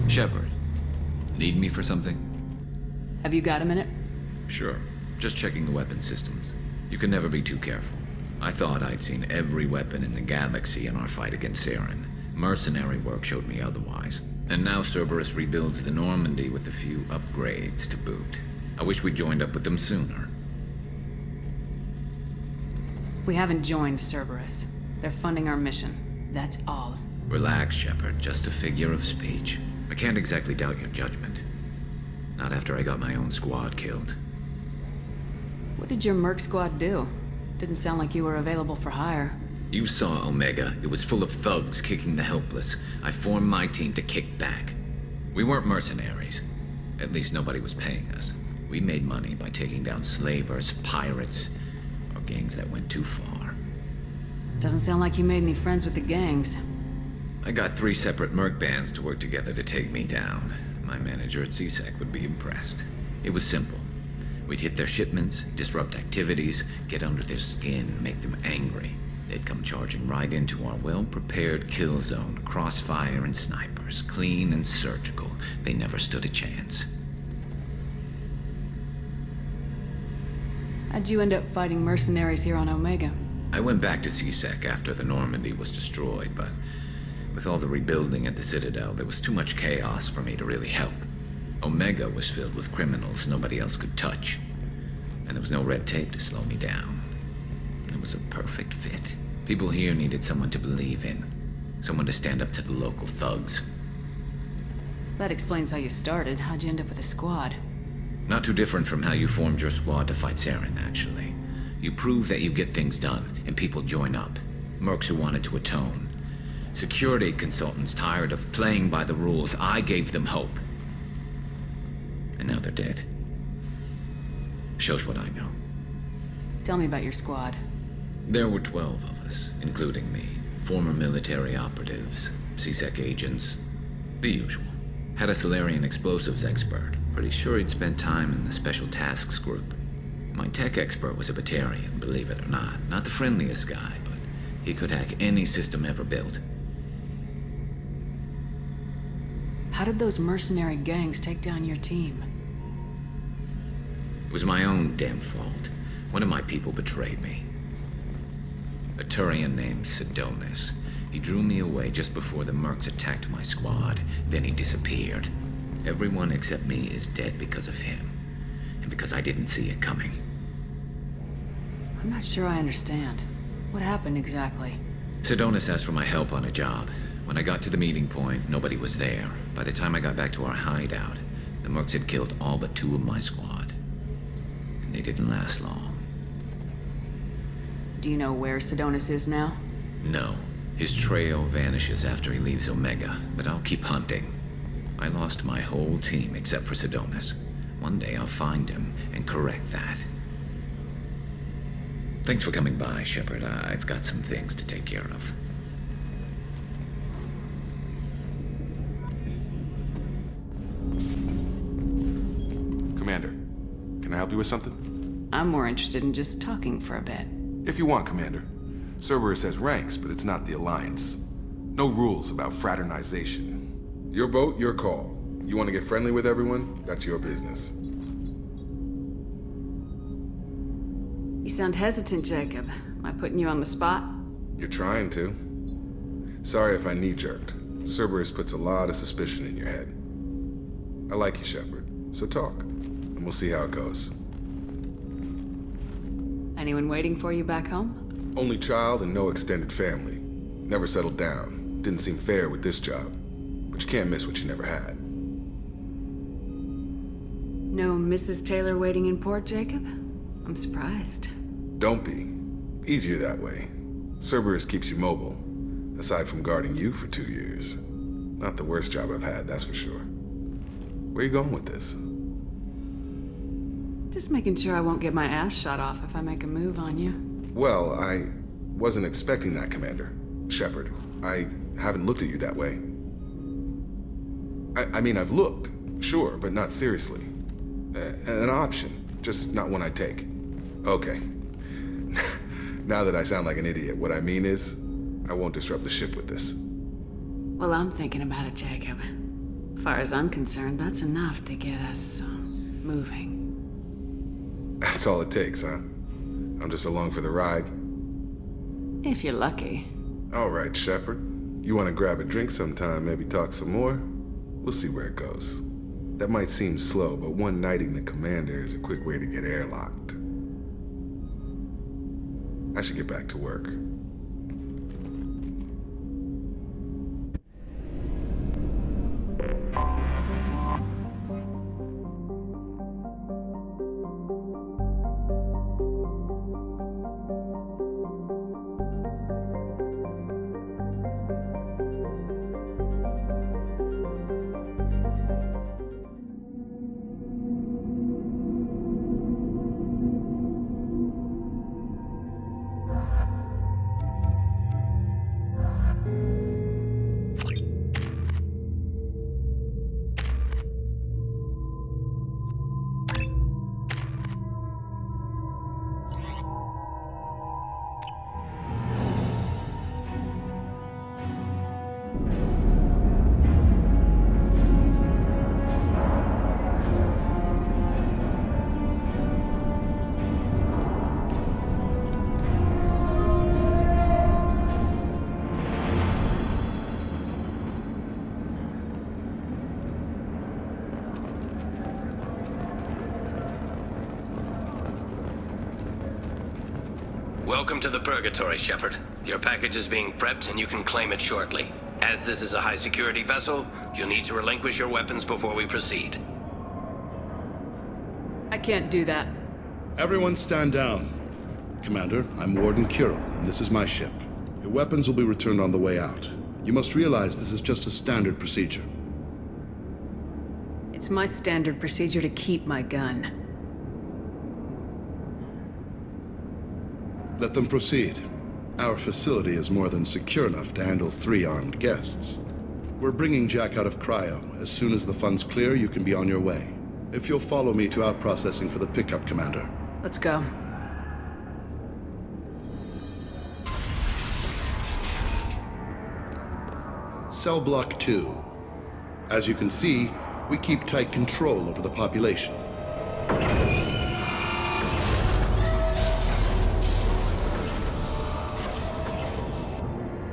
Shepard, need me for something? Have you got a minute? Sure. Just checking the weapon systems. You can never be too careful. I thought I'd seen every weapon in the galaxy in our fight against Saren. Mercenary work showed me otherwise. And now Cerberus rebuilds the Normandy with a few upgrades to boot. I wish we'd joined up with them sooner. We haven't joined Cerberus. They're funding our mission. That's all. Relax, Shepard. Just a figure of speech. I can't exactly doubt your judgment. Not after I got my own squad killed. What did your merc squad do? Didn't sound like you were available for hire. You saw Omega. It was full of thugs kicking the helpless. I formed my team to kick back. We weren't mercenaries. At least nobody was paying us. We made money by taking down slavers, pirates, or gangs that went too far. Doesn't sound like you made any friends with the gangs. I got 3 separate merc bands to work together to take me down. My manager at CSEC would be impressed. It was simple. We'd hit their shipments, disrupt activities, get under their skin, make them angry. They'd come charging right into our well-prepared kill zone, crossfire and snipers, clean and surgical. They never stood a chance. How'd you end up fighting mercenaries here on Omega? I went back to CSEC after the Normandy was destroyed, but with all the rebuilding at the Citadel, there was too much chaos for me to really help. Omega was filled with criminals nobody else could touch, and there was no red tape to slow me down. It was a perfect fit. People here needed someone to believe in, someone to stand up to the local thugs. That explains how you started. How'd you end up with a squad? Not too different from how you formed your squad to fight Saren, actually. You prove that you get things done, and people join up. Mercs who wanted to atone. Security consultants tired of playing by the rules. I gave them hope. And now they're dead. Shows what I know. Tell me about your squad. There were 12 of us, including me. Former military operatives, CSEC agents, the usual. Had a Solarian explosives expert. Pretty sure he'd spent time in the Special Tasks Group. My tech expert was a Batarian, believe it or not. Not the friendliest guy, but he could hack any system ever built. How did those mercenary gangs take down your team? It was my own damn fault. One of my people betrayed me. A Turian named Sidonis. He drew me away just before the mercs attacked my squad. Then he disappeared. Everyone except me is dead because of him. And because I didn't see it coming. I'm not sure I understand. What happened exactly? Sidonis asked for my help on a job. When I got to the meeting point, nobody was there. By the time I got back to our hideout, the mercs had killed all but 2 of my squad. And they didn't last long. Do you know where Sidonis is now? No. His trail vanishes after he leaves Omega, but I'll keep hunting. I lost my whole team except for Sidonis. One day I'll find him and correct that. Thanks for coming by, Shepard. I've got some things to take care of. Commander, can I help you with something? I'm more interested in just talking for a bit. If you want, Commander. Cerberus has ranks, but it's not the Alliance. No rules about fraternization. Your boat, your call. You want to get friendly with everyone? That's your business. You sound hesitant, Jacob. Am I putting you on the spot? You're trying to. Sorry if I knee-jerked. Cerberus puts a lot of suspicion in your head. I like you, Shepard. So talk, and we'll see how it goes. Anyone waiting for you back home? Only child and no extended family. Never settled down. Didn't seem fair with this job. But you can't miss what you never had. No Mrs. Taylor waiting in port, Jacob? I'm surprised. Don't be. Easier that way. Cerberus keeps you mobile. Aside from guarding you for 2 years. Not the worst job I've had, that's for sure. Where are you going with this? Just making sure I won't get my ass shot off if I make a move on you. Well, I wasn't expecting that, Commander. Shepard, I haven't looked at you that way. I mean, I've looked, sure, but not seriously. An option, just not one I'd take. Okay. Now that I sound like an idiot, what I mean is, I won't disrupt the ship with this. Well, I'm thinking about it, Jacob. As far as I'm concerned, that's enough to get us moving. That's all it takes, huh? I'm just along for the ride. If you're lucky. All right, Shepard. You want to grab a drink sometime, maybe talk some more? We'll see where it goes. That might seem slow, but one knighting the commander is a quick way to get airlocked. I should get back to work. Welcome to the Purgatory, Shepard. Your package is being prepped and you can claim it shortly. As this is a high-security vessel, you'll need to relinquish your weapons before we proceed. I can't do that. Everyone stand down. Commander, I'm Warden Kirill, and this is my ship. Your weapons will be returned on the way out. You must realize this is just a standard procedure. It's my standard procedure to keep my gun. Let them proceed. Our facility is more than secure enough to handle 3 armed guests. We're bringing Jack out of cryo. As soon as the funds clear, you can be on your way. If you'll follow me to out-processing for the pickup, Commander. Let's go. Cell Block 2. As you can see, we keep tight control over the population.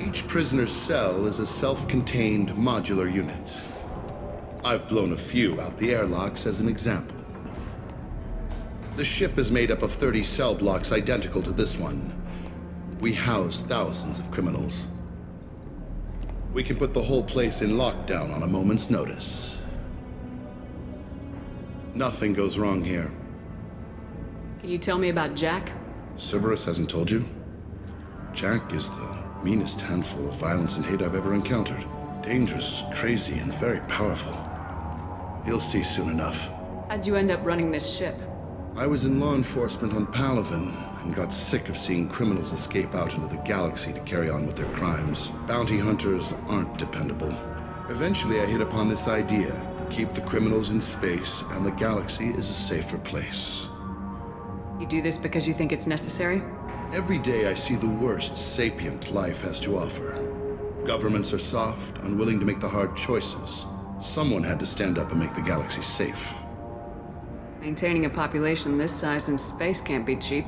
Each prisoner's cell is a self-contained modular unit. I've blown a few out the airlocks as an example. The ship is made up of 30 cell blocks identical to this one. We house thousands of criminals. We can put the whole place in lockdown on a moment's notice. Nothing goes wrong here. Can you tell me about Jack? Cerberus hasn't told you? Jack is the meanest handful of violence and hate I've ever encountered. Dangerous, crazy, and very powerful. You'll see soon enough. How'd you end up running this ship? I was in law enforcement on Palaven and got sick of seeing criminals escape out into the galaxy to carry on with their crimes. Bounty hunters aren't dependable. Eventually I hit upon this idea. Keep the criminals in space and the galaxy is a safer place. You do this because you think it's necessary? Every day I see the worst sapient life has to offer. Governments are soft, unwilling to make the hard choices. Someone had to stand up and make the galaxy safe. Maintaining a population this size in space can't be cheap.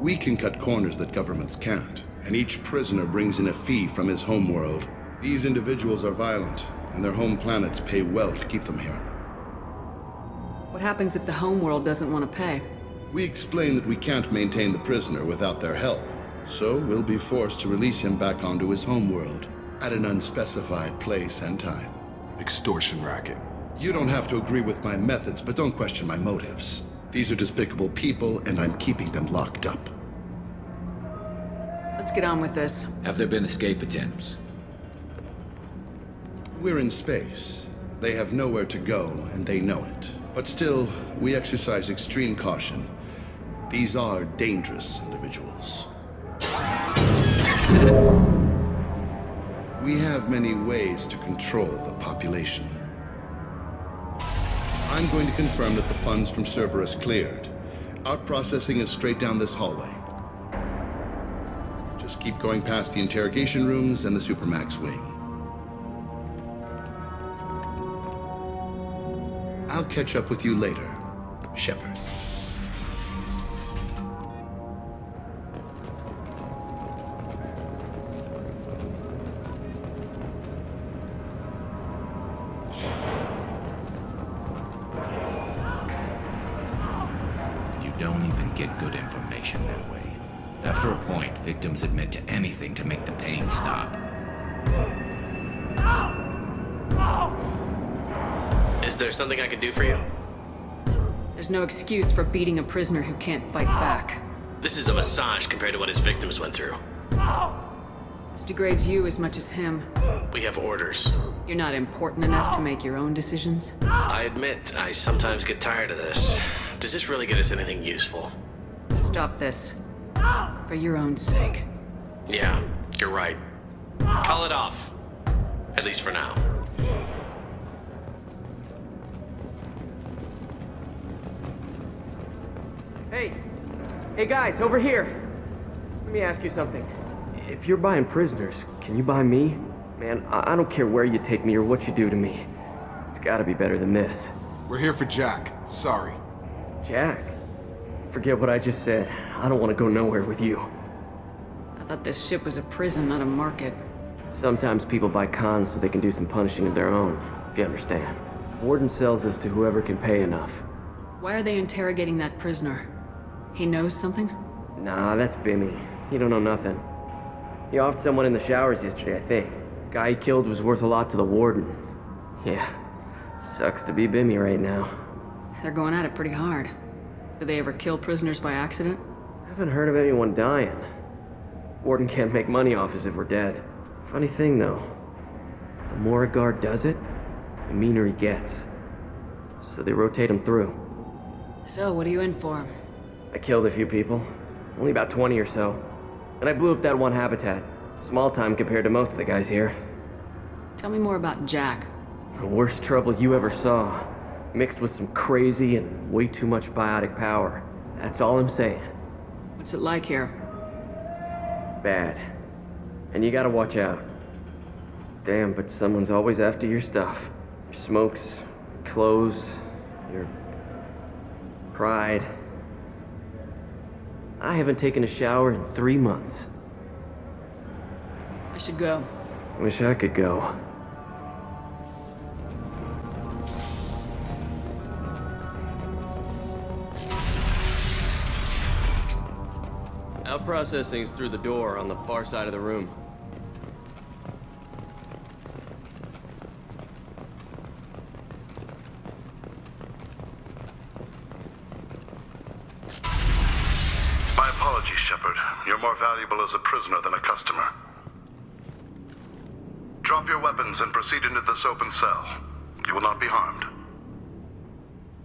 We can cut corners that governments can't, and each prisoner brings in a fee from his homeworld. These individuals are violent, and their home planets pay well to keep them here. What happens if the homeworld doesn't want to pay? We explain that we can't maintain the prisoner without their help, so we'll be forced to release him back onto his homeworld at an unspecified place and time. Extortion racket. You don't have to agree with my methods, but don't question my motives. These are despicable people, and I'm keeping them locked up. Let's get on with this. Have there been escape attempts? We're in space. They have nowhere to go, and they know it. But still, we exercise extreme caution. These are dangerous individuals. We have many ways to control the population. I'm going to confirm that the funds from Cerberus cleared. Out-processing is straight down this hallway. Just keep going past the interrogation rooms and the Supermax wing. I'll catch up with you later, Shepard. You don't even get good information that way. After a point, victims admit to anything to make the pain stop. Is there something I can do for you? There's no excuse for beating a prisoner who can't fight back. This is a massage compared to what his victims went through. This degrades you as much as him. We have orders. You're not important enough to make your own decisions. I admit, I sometimes get tired of this. Does this really get us anything useful? Stop this. For your own sake. Yeah, you're right. Call it off. At least for now. Hey guys, over here! Let me ask you something. If you're buying prisoners, can you buy me? Man, I don't care where you take me or what you do to me. It's gotta be better than this. We're here for Jack. Sorry. Jack? Forget what I just said. I don't want to go nowhere with you. I thought this ship was a prison, not a market. Sometimes people buy cons so they can do some punishing of their own, if you understand. Warden sells us to whoever can pay enough. Why are they interrogating that prisoner? He knows something? Nah, that's Bimmy. He don't know nothing. He offed someone in the showers yesterday, I think. Guy he killed was worth a lot to the warden. Yeah, sucks to be Bimmy right now. They're going at it pretty hard. Do they ever kill prisoners by accident? I haven't heard of anyone dying. Warden can't make money off us if we're dead. Funny thing, though. The more a guard does it, the meaner he gets. So they rotate him through. So, what are you in for? I killed a few people. Only about 20 or so. And I blew up that one habitat. Small time compared to most of the guys here. Tell me more about Jack. The worst trouble you ever saw. Mixed with some crazy and way too much biotic power. That's all I'm saying. What's it like here? Bad. And you gotta watch out. Damn, but someone's always after your stuff. Your smokes, your clothes, your pride. I haven't taken a shower in 3 months. I should go. Wish I could go. Out processing's through the door on the far side of the room. My apologies, Shepard. You're more valuable as a prisoner than a customer. Drop your weapons and proceed into this open cell. You will not be harmed.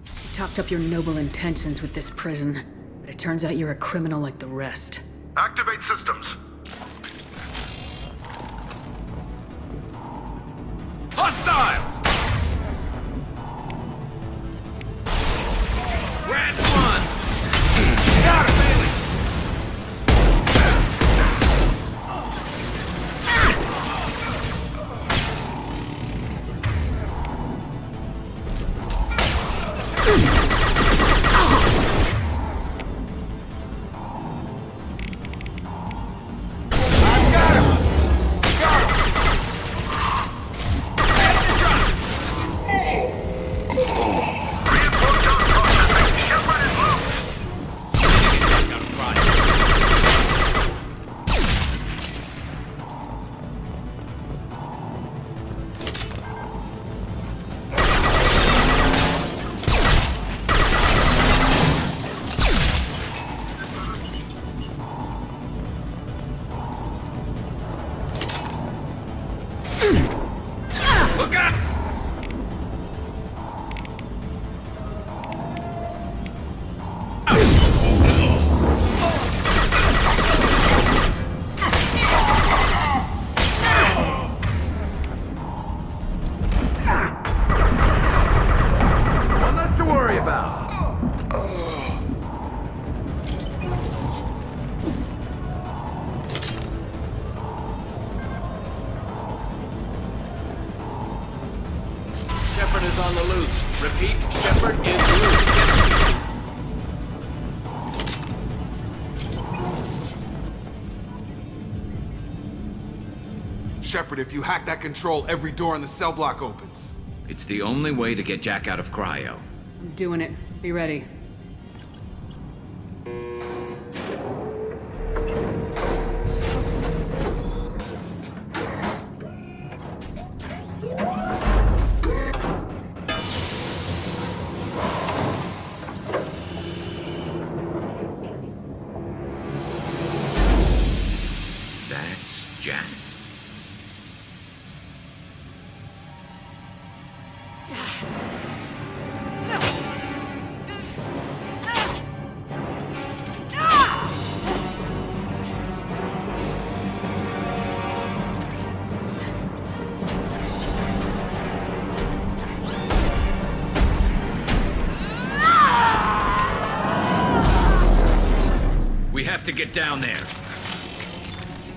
You talked up your noble intentions with this prison, but it turns out you're a criminal like the rest. Activate systems. Hostile! Red one! Got him, Bailey! Shepard is on the loose. Repeat, Shepard is loose. Shepard, if you hack that control, every door in the cell block opens. It's the only way to get Jack out of cryo. I'm doing it. Be ready. That's Jack. We have to get down there.